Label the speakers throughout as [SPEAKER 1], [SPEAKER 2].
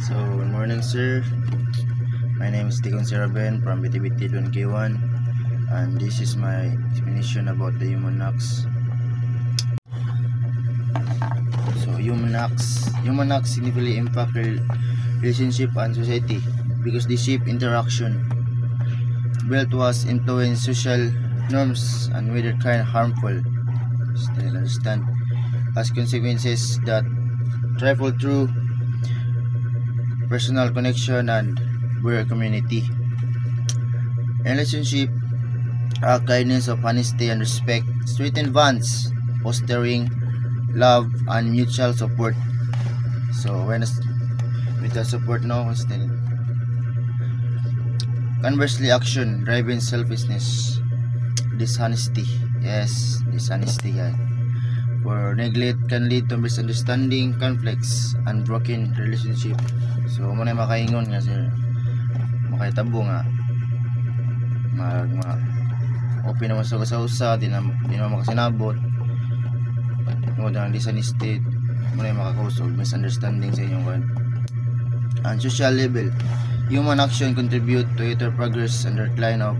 [SPEAKER 1] So, good morning, sir. My name is Tikon Seraben from BTBT 1K1, and this is my explanation about the human acts. So, human acts significantly impact relationship and society because they shape interaction, build was influence social norms, and whether kind harmful. Still understand as consequences that travel through personal connection and broader community. Relationship kindness of honesty and respect, strengthen bonds, fostering love and mutual support. So when mutual support no still. Conversely, action driving selfishness, dishonesty. Yes, dishonesty guys. For neglect can lead to misunderstanding, conflicts, and broken relationship. So mo na makaingon nga sir, makaitabo nga open naman sa usa di na makasinabot mo na dishonesty mo na makakausog misunderstanding sa inyong kan. And social level, human action contribute to greater progress and decline of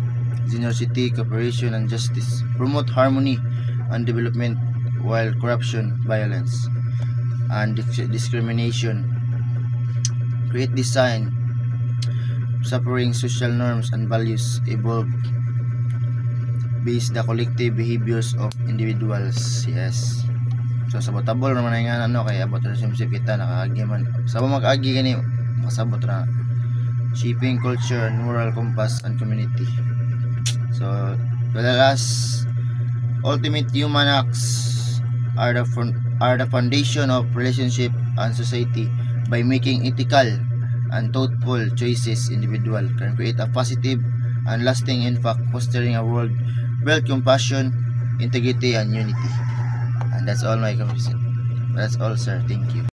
[SPEAKER 1] generosity, cooperation, and justice, promote harmony and development, while corruption, violence, and discrimination create design, suffering social norms and values evolve based the collective behaviors of individuals. Yes. So sabotable naman nga ano kay about relationship kita nakaagi man. Sabo mag-agi gani makasabot na shaping culture and moral compass and community. So the last ultimate human acts are the foundation of relationship and society. By making ethical and thoughtful choices, individual can create a positive and lasting impact, fostering a world built compassion, integrity, and unity. And that's all my conclusion. That's all, sir. Thank you.